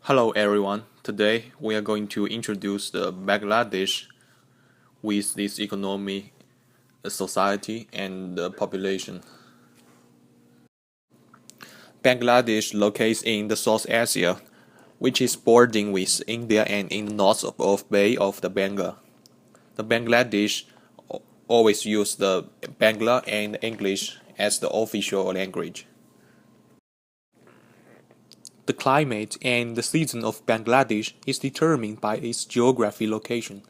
Hello everyone. Today we are going to introduce the Bangladesh with its economy, society, and the population. Bangladesh locates in the South Asia, which is bordering with India and in the north of Bay of the Bengal. The Bangladesh always use the Bangla and English as the official language. The climate and the season of Bangladesh is determined by its geography location.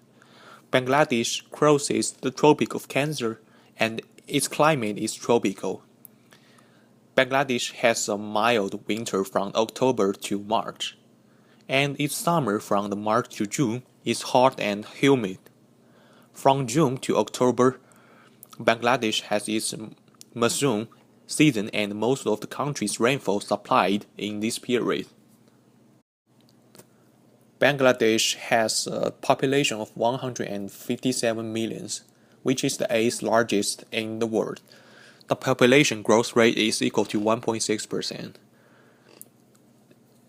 Bangladesh crosses the Tropic of Cancer and its climate is tropical. Bangladesh has a mild winter from October to March, and its summer from March to June is hot and humid. From June to October, Bangladesh has its monsoon season and most of the country's rainfall supplied in this period. Bangladesh has a population of 157 millions, which is the eighth largest in the world. The population growth rate is equal to 1.6%.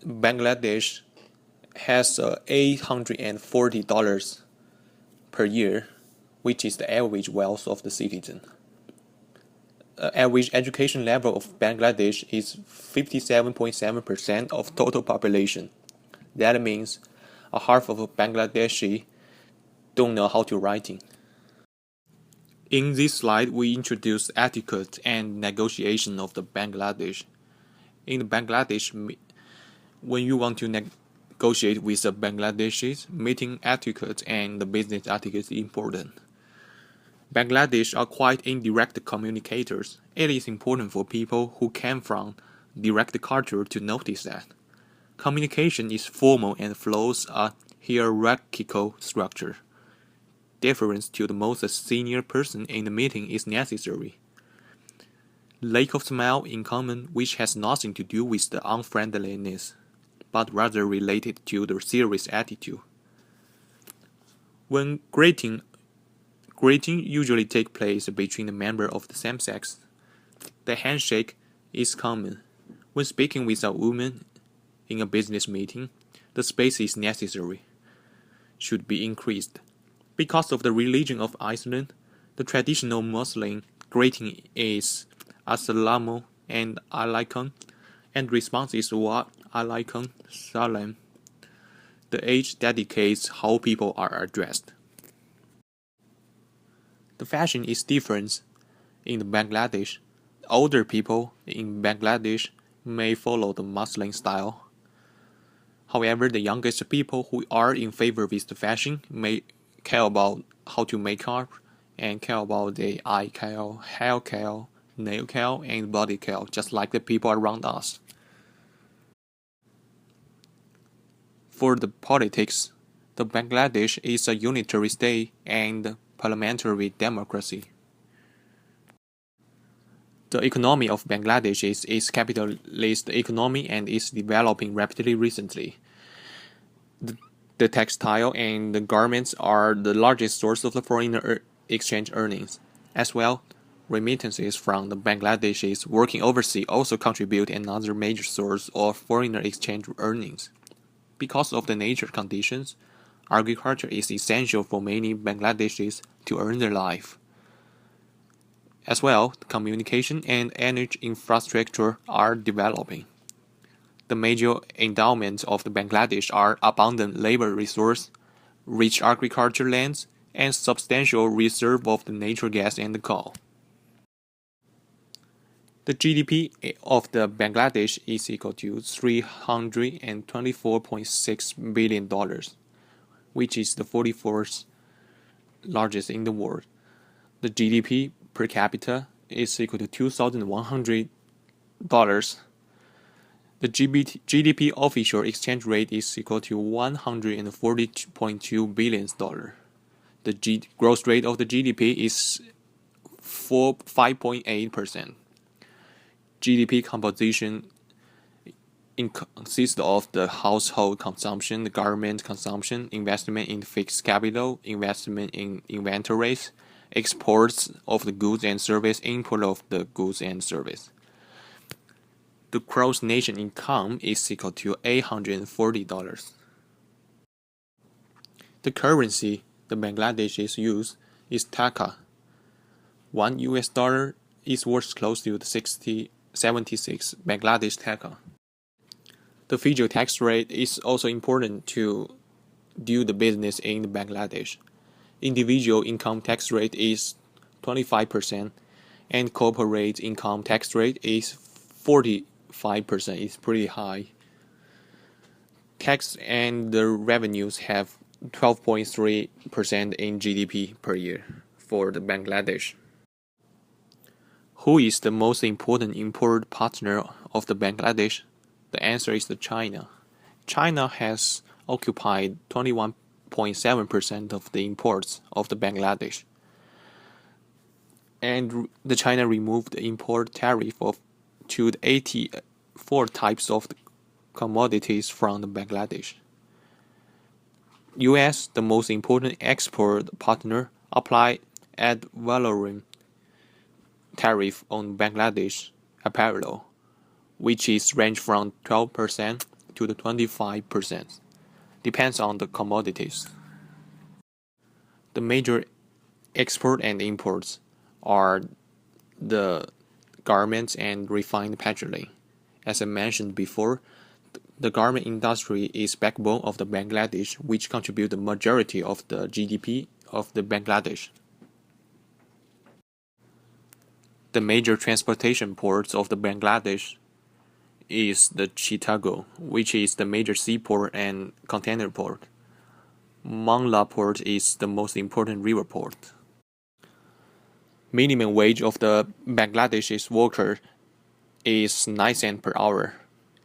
Bangladesh has $840 per year, which is the average wealth of the citizen. Average education level of Bangladesh is 57.7% of total population. That means a half of Bangladeshi don't know how to writing. In this slide, we introduce etiquette and negotiation of the Bangladesh. In Bangladesh, when you want to negotiate with the Bangladeshis, meeting etiquette and the business etiquette is important. Bangladesh are quite indirect communicators. It is important for people who came from direct culture to notice that. Communication is formal and follows a hierarchical structure. Deference to the most senior person in the meeting is necessary. Lack of smile in common, which has nothing to do with the unfriendliness, but rather related to the serious attitude. When greeting usually take place between the members of the same sex, the handshake is common. When speaking with a woman in a business meeting, the space is necessary, should be increased. Because of the religion of Iceland, the traditional Muslim greeting is Assalamu and Alaikum, and response is Wa Alaikum Salam. The age dedicates how people are addressed. The fashion is different in Bangladesh. Older people in Bangladesh may follow the Muslim style. However, the youngest people who are in favor with the fashion may care about how to make up and care about the eye care, hair care, nail care, and body care, just like the people around us. For the politics, the Bangladesh is a unitary state and parliamentary democracy. The economy of Bangladesh is its capitalist economy and is developing rapidly recently. The textile and the garments are the largest source of the foreign exchange earnings. As well, remittances from the Bangladeshis working overseas also contribute another major source of foreign exchange earnings. Because of the nature conditions, agriculture is essential for many Bangladeshis to earn their life. As well, communication and energy infrastructure are developing. The major endowments of the Bangladesh are abundant labor resource, rich agriculture lands, and substantial reserve of the natural gas and the coal. The GDP of the Bangladesh is equal to $324.6 billion, which is the 44th largest in the world. The GDP per capita is equal to $2,100. The GDP official exchange rate is equal to $140.2 billion. The growth rate of the GDP is 5.8%. GDP composition consists of the household consumption, the government consumption, investment in fixed capital, investment in inventories, exports of the goods and service, import of the goods and service. the gross nation income is equal to $840. The currency the Bangladesh is used is taka. $1 is worth close to 76 Bangladesh taka. The federal tax rate is also important to do the business in Bangladesh. Individual income tax rate is 25% and corporate income tax rate is 45%. It's pretty high. Tax and the revenues have 12.3% in GDP per year for the Bangladesh. Who is the most important import partner of the Bangladesh? The answer is the China. China has occupied 21.7% of the imports of the Bangladesh. And the China removed the import tariff to the 84 types of commodities from the Bangladesh. US, the most important export partner, applied ad valorem tariff on Bangladesh apparel, which is range from 12% to the 25%, depends on the commodities. The major export and imports are the garments and refined petroleum. As I mentioned before, the garment industry is backbone of the Bangladesh, which contribute the majority of the GDP of the Bangladesh. The major transportation ports of the Bangladesh is the Chittagong, which is the major seaport and container port. Mangla Port is the most important river port. Minimum wage of the Bangladeshi worker is 9 cents per hour.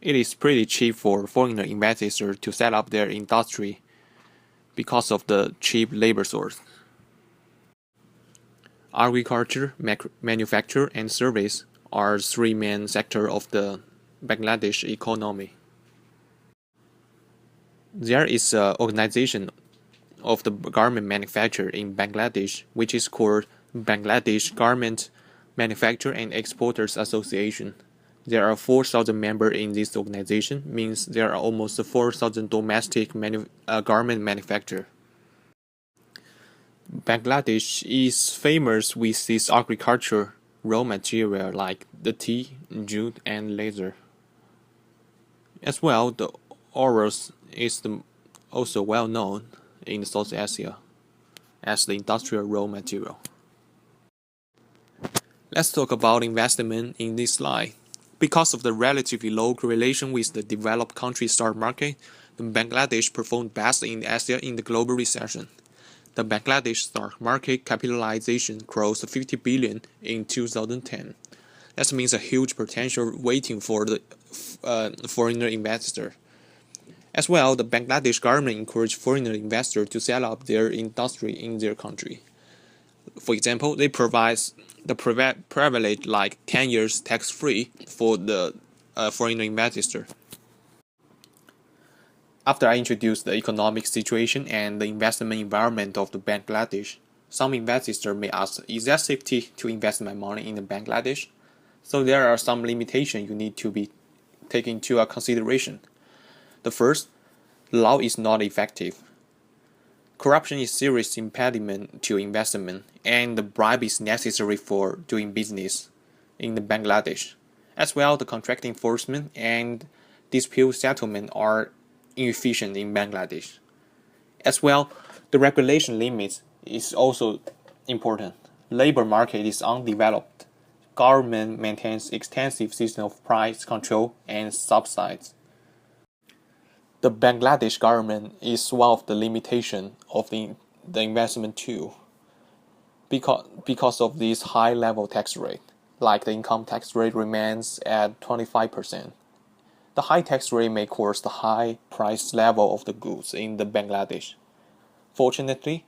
It is pretty cheap for foreigner investors to set up their industry because of the cheap labor source. Agriculture, manufacture, and service are three main sectors of the Bangladesh economy. There is an organization of the garment manufacturer in Bangladesh, which is called Bangladesh Garment Manufacturer and Exporters Association. There are 4,000 members in this organization, means there are almost 4,000 domestic garment manufacturers. Bangladesh is famous with its agriculture raw material like the tea, jute, and leather. As well, the oros is also well known in South Asia as the industrial raw material. Let's talk about investment in this slide. Because of the relatively low correlation with the developed country stock market, Bangladesh performed best in Asia in the global recession. The Bangladesh stock market capitalization crossed 50 billion in 2010. That means a huge potential waiting for the foreigner investor. As well, the Bangladesh government encouraged foreigner investors to set up their industry in their country. For example, they provide the privilege like 10 years tax-free for the foreigner investor. After I introduce the economic situation and the investment environment of the Bangladesh, some investors may ask, is that safety to invest my money in the Bangladesh? So there are some limitations you need to be taken into consideration. The first, law is not effective. Corruption is a serious impediment to investment, and the bribe is necessary for doing business in the Bangladesh. As well, the contract enforcement and dispute settlement are inefficient in Bangladesh. As well, the regulation limits is also important. Labor market is undeveloped. Government maintains extensive system of price control and subsidies. The Bangladesh government is one of the limitations of the investment too, because of this high level tax rate, like the income tax rate remains at 25%. The high tax rate may cause the high price level of the goods in the Bangladesh. Fortunately,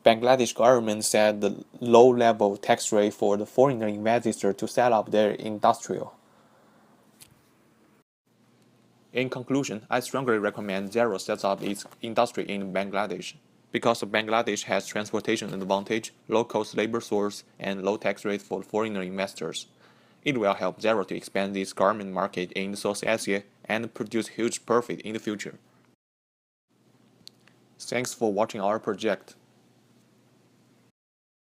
Bangladesh government set the low level tax rate for the foreigner investor to set up their industrial. In conclusion, I strongly recommend Zero sets up its industry in Bangladesh because Bangladesh has transportation advantage, low-cost labor source, and low tax rate for foreigner investors. It will help Zero to expand this garment market in South Asia and produce huge profit in the future. Thanks for watching our project.